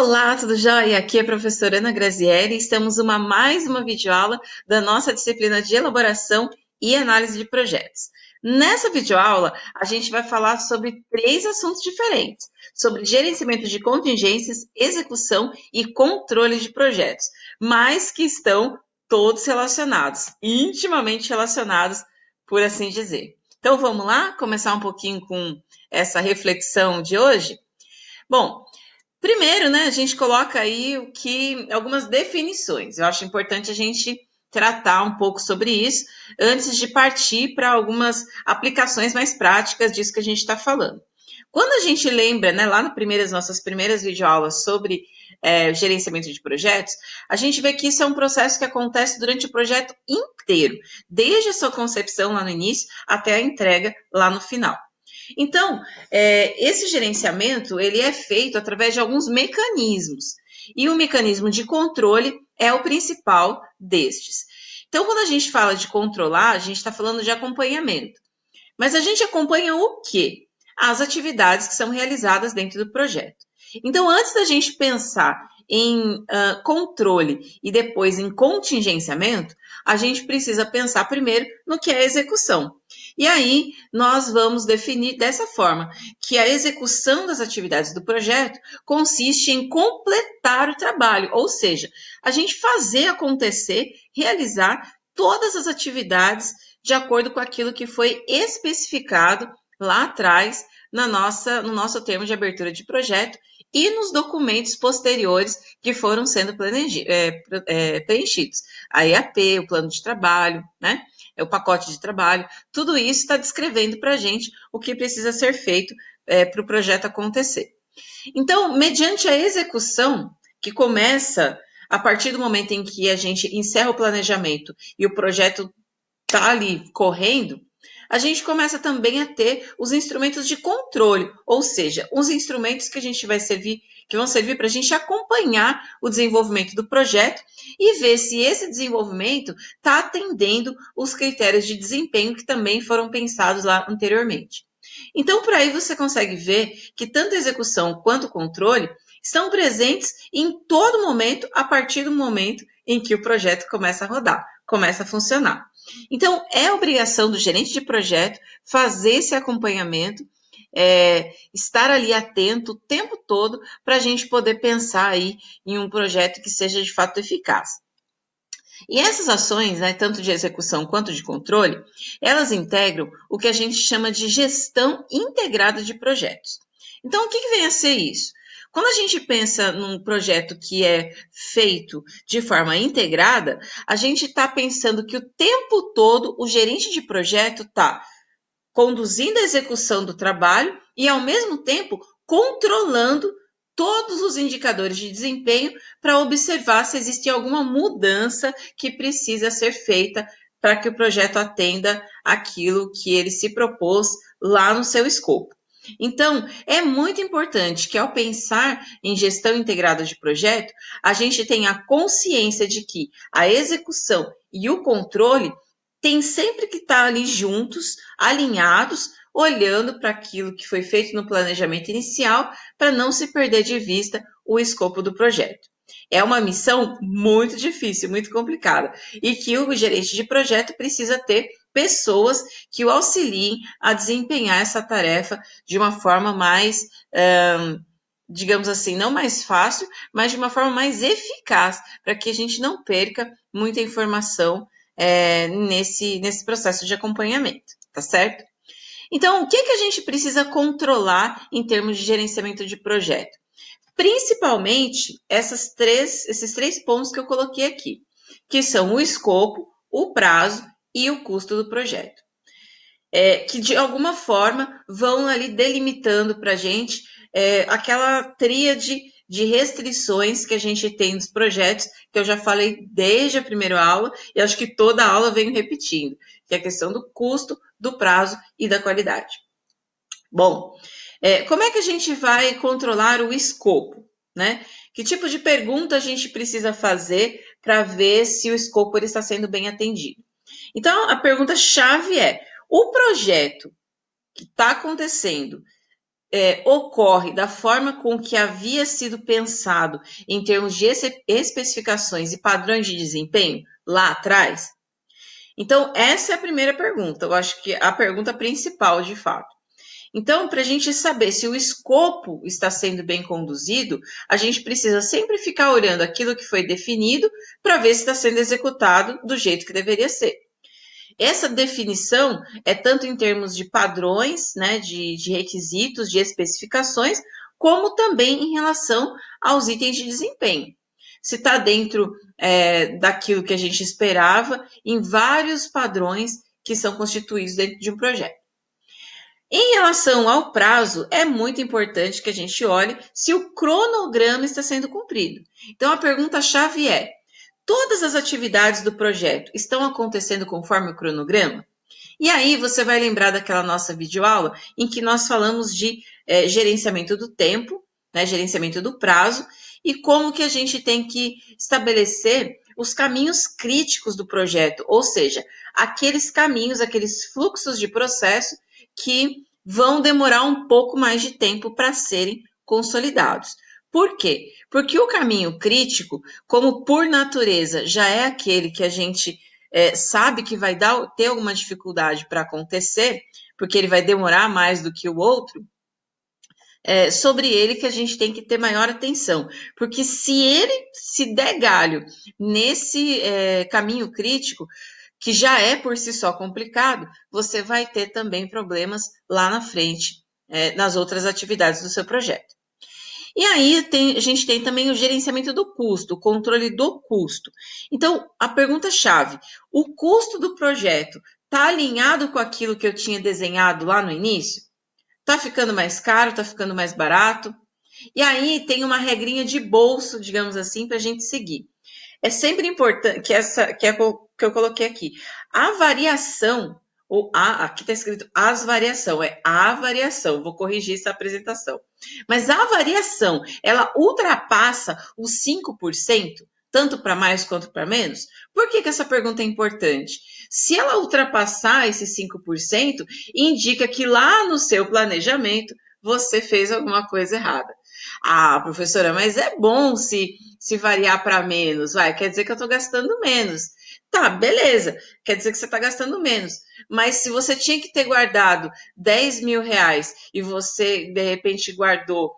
Olá, tudo jóia? Aqui é a professora Ana Grazielli e estamos em mais uma videoaula da nossa disciplina de elaboração e análise de projetos. Nessa videoaula, a gente vai falar sobre 3 assuntos diferentes, sobre gerenciamento de contingências, execução e controle de projetos, mas que estão todos relacionados, intimamente relacionados, por assim dizer. Então, vamos lá começar um pouquinho com essa reflexão de hoje? Bom, primeiro, né, a gente coloca aí algumas definições. Eu acho importante a gente tratar um pouco sobre isso antes de partir para algumas aplicações mais práticas disso que a gente está falando. Quando a gente lembra, né, lá nas nossas primeiras videoaulas sobre gerenciamento de projetos, a gente vê que isso é um processo que acontece durante o projeto inteiro, desde a sua concepção lá no início até a entrega lá no final. Então, esse gerenciamento ele é feito através de alguns mecanismos, e o mecanismo de controle é o principal destes. Então, quando a gente fala de controlar, a gente está falando de acompanhamento. Mas a gente acompanha o quê? As atividades que são realizadas dentro do projeto. Então, antes da gente pensar em controle e depois em contingenciamento, a gente precisa pensar primeiro no que é a execução. E aí, nós vamos definir dessa forma, que a execução das atividades do projeto consiste em completar o trabalho, ou seja, a gente fazer acontecer, realizar todas as atividades de acordo com aquilo que foi especificado lá atrás no nosso termo de abertura de projeto e nos documentos posteriores que foram sendo preenchidos. A EAP, o plano de trabalho, né? O pacote de trabalho, tudo isso está descrevendo para a gente o que precisa ser feito para o projeto acontecer. Então, mediante a execução, que começa a partir do momento em que a gente encerra o planejamento e o projeto está ali correndo, a gente começa também a ter os instrumentos de controle, ou seja, os instrumentos que vão servir para a gente acompanhar o desenvolvimento do projeto e ver se esse desenvolvimento está atendendo os critérios de desempenho que também foram pensados lá anteriormente. Então, por aí você consegue ver que tanto a execução quanto o controle estão presentes em todo momento, a partir do momento em que o projeto começa a rodar, começa a funcionar. Então, é obrigação do gerente de projeto fazer esse acompanhamento, estar ali atento o tempo todo para a gente poder pensar aí em um projeto que seja de fato eficaz. E essas ações, né, tanto de execução quanto de controle, elas integram o que a gente chama de gestão integrada de projetos. Então, o que vem a ser isso? Quando a gente pensa num projeto que é feito de forma integrada, a gente está pensando que o tempo todo o gerente de projeto está conduzindo a execução do trabalho e, ao mesmo tempo, controlando todos os indicadores de desempenho para observar se existe alguma mudança que precisa ser feita para que o projeto atenda aquilo que ele se propôs lá no seu escopo. Então, é muito importante que, ao pensar em gestão integrada de projeto, a gente tenha consciência de que a execução e o controle têm sempre que estar ali juntos, alinhados, olhando para aquilo que foi feito no planejamento inicial, para não se perder de vista o escopo do projeto. É uma missão muito difícil, muito complicada, e que o gerente de projeto precisa ter pessoas que o auxiliem a desempenhar essa tarefa de uma forma mais, digamos assim, não mais fácil, mas de uma forma mais eficaz, para que a gente não perca muita informação nesse processo de acompanhamento, tá certo? Então, o que a gente precisa controlar em termos de gerenciamento de projeto? Principalmente esses três pontos que eu coloquei aqui, que são o escopo, o prazo e o custo do projeto. Que de alguma forma vão ali delimitando para a gente aquela tríade de restrições que a gente tem nos projetos, que eu já falei desde a primeira aula, e acho que toda aula venho repetindo, que é a questão do custo, do prazo e da qualidade. Bom, como é que a gente vai controlar o escopo, né? Que tipo de pergunta a gente precisa fazer para ver se o escopo ele está sendo bem atendido? Então, a pergunta-chave é: o projeto que está acontecendo ocorre da forma com que havia sido pensado em termos de especificações e padrões de desempenho lá atrás? Então, essa é a primeira pergunta, eu acho que é a pergunta principal, de fato. Então, para a gente saber se o escopo está sendo bem conduzido, a gente precisa sempre ficar olhando aquilo que foi definido para ver se está sendo executado do jeito que deveria ser. Essa definição é tanto em termos de padrões, né, de requisitos, de especificações, como também em relação aos itens de desempenho. Se está dentro daquilo que a gente esperava, em vários padrões que são constituídos dentro de um projeto. Em relação ao prazo, é muito importante que a gente olhe se o cronograma está sendo cumprido. Então, a pergunta-chave é: todas as atividades do projeto estão acontecendo conforme o cronograma? E aí você vai lembrar daquela nossa videoaula em que nós falamos de gerenciamento do tempo, né, gerenciamento do prazo, e como que a gente tem que estabelecer os caminhos críticos do projeto, ou seja, aqueles caminhos, aqueles fluxos de processo que vão demorar um pouco mais de tempo para serem consolidados. Por quê? Porque o caminho crítico, como por natureza já é aquele que a gente sabe que vai ter alguma dificuldade para acontecer, porque ele vai demorar mais do que o outro, sobre ele que a gente tem que ter maior atenção, porque se der galho nesse caminho crítico, que já é por si só complicado, você vai ter também problemas lá na frente, nas outras atividades do seu projeto. E aí a gente tem também o gerenciamento do custo, o controle do custo. Então, a pergunta-chave: o custo do projeto está alinhado com aquilo que eu tinha desenhado lá no início? Está ficando mais caro? Está ficando mais barato? E aí tem uma regrinha de bolso, digamos assim, para a gente seguir. É sempre importante que eu coloquei aqui. A variação, aqui está escrito as variação, é a variação, vou corrigir essa apresentação. Mas a variação, ela ultrapassa os 5%, tanto para mais quanto para menos? Por que essa pergunta é importante? Se ela ultrapassar esses 5%, indica que lá no seu planejamento você fez alguma coisa errada. Ah, professora, mas é bom se variar para menos, quer dizer que eu estou gastando menos. Tá, beleza, quer dizer que você está gastando menos. Mas se você tinha que ter guardado 10 mil reais e você, de repente, guardou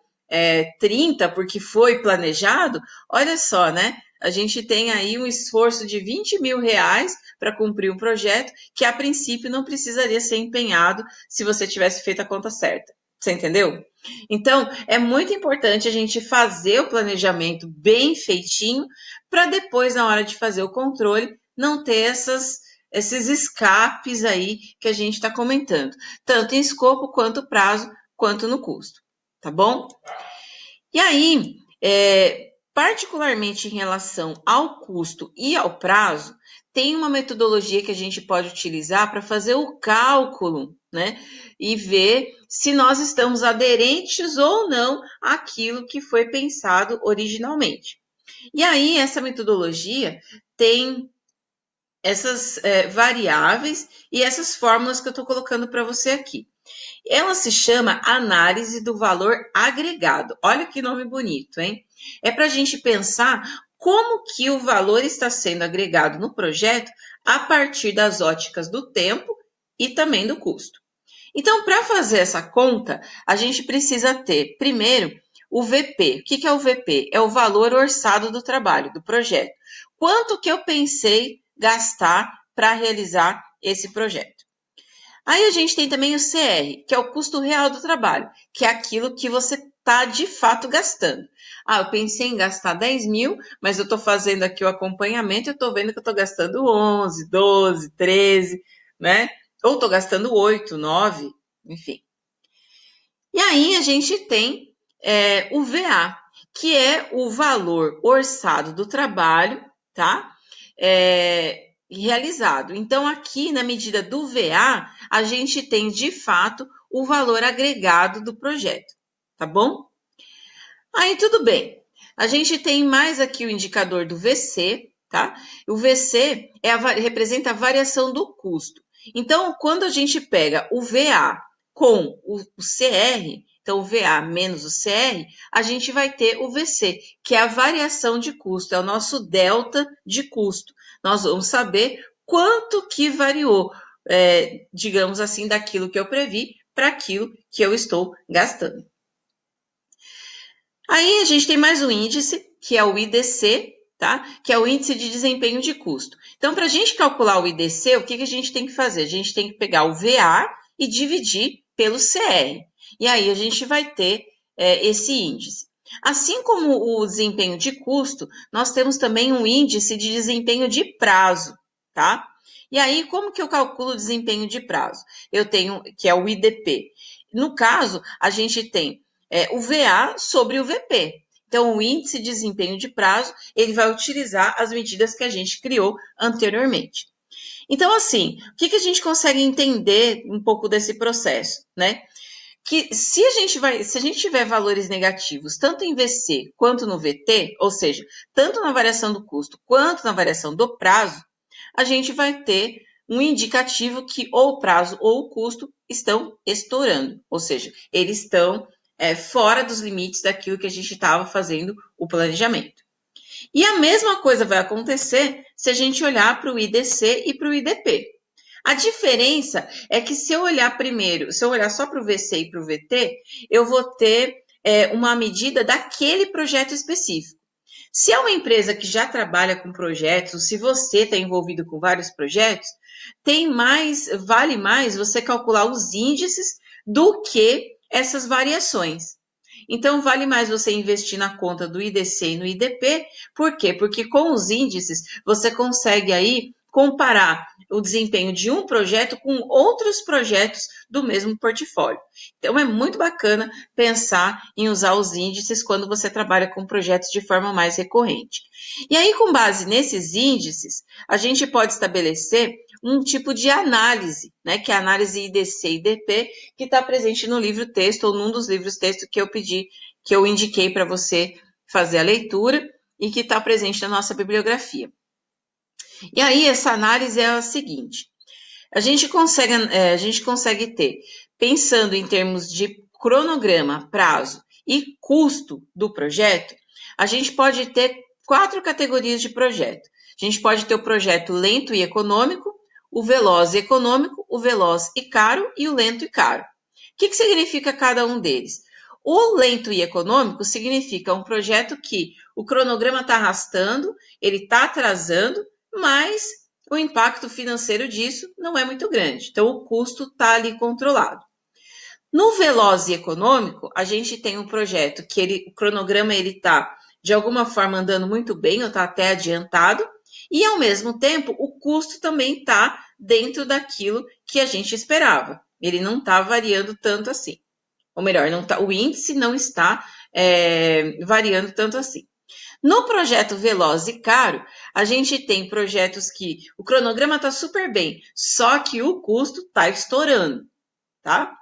30 porque foi planejado, olha só, né? A gente tem aí um esforço de 20 mil reais para cumprir um projeto que, a princípio, não precisaria ser empenhado se você tivesse feito a conta certa. Você entendeu? Então, é muito importante a gente fazer o planejamento bem feitinho para depois, na hora de fazer o controle, não ter esses escapes aí que a gente está comentando, tanto em escopo, quanto prazo, quanto no custo, tá bom? E aí, particularmente em relação ao custo e ao prazo, tem uma metodologia que a gente pode utilizar para fazer o cálculo, né? E ver se nós estamos aderentes ou não àquilo que foi pensado originalmente. E aí, essa metodologia tem essas variáveis e essas fórmulas que eu estou colocando para você aqui. Ela se chama análise do valor agregado. Olha que nome bonito, hein? É para a gente pensar como que o valor está sendo agregado no projeto a partir das óticas do tempo e também do custo. Então, para fazer essa conta, a gente precisa ter, primeiro, o VP. O que é o VP? É o valor orçado do trabalho, do projeto. Quanto que eu pensei gastar para realizar esse projeto? Aí a gente tem também o CR, que é o custo real do trabalho, que é aquilo que você está de fato gastando. Ah, eu pensei em gastar 10 mil, mas eu estou fazendo aqui o acompanhamento e eu estou vendo que eu estou gastando 11, 12, 13, né? Ou estou gastando 8, 9, enfim. E aí a gente tem o VA, que é o valor orçado do trabalho, tá? Realizado. Então, aqui na medida do VA, a gente tem de fato o valor agregado do projeto, tá bom? Aí tudo bem. A gente tem mais aqui o indicador do VC, tá? O VC representa a variação do custo. Então, quando a gente pega o VA com o CR, então o VA menos o CR, a gente vai ter o VC, que é a variação de custo, é o nosso delta de custo. Nós vamos saber quanto que variou, digamos assim, daquilo que eu previ para aquilo que eu estou gastando. Aí a gente tem mais um índice, que é o IDC, tá? Que é o índice de desempenho de custo. Então, para a gente calcular o IDC, o que a gente tem que fazer? A gente tem que pegar o VA e dividir pelo CR. E aí a gente vai ter esse índice. Assim como o desempenho de custo, nós temos também um índice de desempenho de prazo, tá? E aí, como que eu calculo o desempenho de prazo? Eu tenho, que é o IDP. No caso, a gente tem o VA sobre o VP. Então, o índice de desempenho de prazo, ele vai utilizar as medidas que a gente criou anteriormente. Então, assim, o que a gente consegue entender um pouco desse processo, né? Que se a gente tiver valores negativos, tanto em VC quanto no VT, ou seja, tanto na variação do custo quanto na variação do prazo, a gente vai ter um indicativo que ou o prazo ou o custo estão estourando, ou seja, eles estão fora dos limites daquilo que a gente estava fazendo o planejamento. E a mesma coisa vai acontecer se a gente olhar para o IDC e para o IDP. A diferença é que se eu olhar primeiro, se eu olhar só para o VC e para o VT, eu vou ter uma medida daquele projeto específico. Se é uma empresa que já trabalha com projetos, se você está envolvido com vários projetos, vale mais você calcular os índices do que essas variações. Então, vale mais você investir na conta do IDC e no IDP. Por quê? Porque com os índices, você consegue aí comparar o desempenho de um projeto com outros projetos do mesmo portfólio. Então, é muito bacana pensar em usar os índices quando você trabalha com projetos de forma mais recorrente. E aí, com base nesses índices, a gente pode estabelecer um tipo de análise, né, que é a análise IDC e IDP, que está presente no livro texto ou num dos livros texto que eu indiquei para você fazer a leitura e que está presente na nossa bibliografia. E aí, essa análise é a seguinte: a gente consegue ter, pensando em termos de cronograma, prazo e custo do projeto, a gente pode ter 4 categorias de projeto. A gente pode ter o projeto lento e econômico, o veloz e econômico, o veloz e caro e o lento e caro. O que significa cada um deles? O lento e econômico significa um projeto que o cronograma está arrastando, ele está atrasando, mas o impacto financeiro disso não é muito grande. Então, o custo está ali controlado. No veloz e econômico, a gente tem um projeto que o cronograma está, de alguma forma, andando muito bem, ou está até adiantado, e, ao mesmo tempo, o custo também está dentro daquilo que a gente esperava. Ele não está variando tanto assim. Ou melhor, o índice não está variando tanto assim. No projeto Veloz e Caro, a gente tem projetos que o cronograma está super bem, só que o custo está estourando, tá?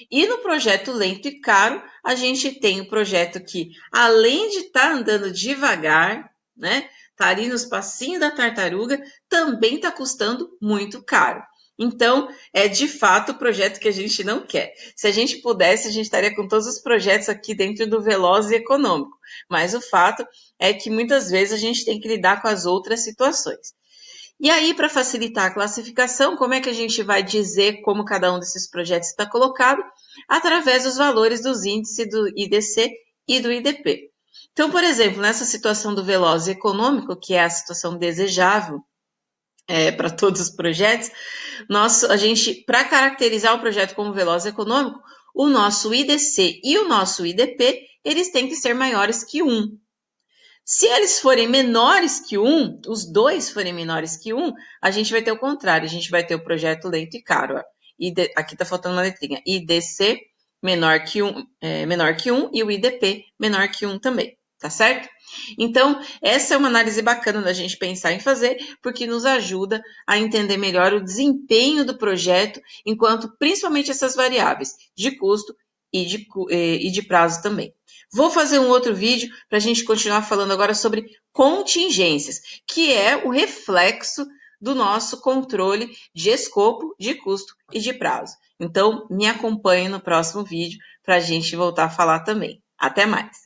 E no projeto Lento e Caro, a gente tem o projeto que, além de estar andando devagar, né? Tá ali nos passinhos da tartaruga, também está custando muito caro. Então, é de fato o projeto que a gente não quer. Se a gente pudesse, a gente estaria com todos os projetos aqui dentro do Veloz e Econômico. Mas o fato é que muitas vezes a gente tem que lidar com as outras situações. E aí, para facilitar a classificação, como é que a gente vai dizer como cada um desses projetos está colocado? Através dos valores dos índices do IDC e do IDP. Então, por exemplo, nessa situação do veloz e econômico, que é a situação desejável para todos os projetos, para caracterizar o projeto como veloz e econômico, o nosso IDC e o nosso IDP, eles têm que ser maiores que 1. Se eles forem menores que 1, os dois forem menores que 1, a gente vai ter o contrário, a gente vai ter o projeto lento e caro. Ó. Aqui está faltando uma letrinha. IDC menor que 1 e o IDP menor que 1 também, tá certo? Então, essa é uma análise bacana da gente pensar em fazer, porque nos ajuda a entender melhor o desempenho do projeto, enquanto principalmente essas variáveis de custo e de prazo também. Vou fazer um outro vídeo para a gente continuar falando agora sobre contingências, que é o reflexo do nosso controle de escopo, de custo e de prazo. Então, me acompanhe no próximo vídeo para a gente voltar a falar também. Até mais!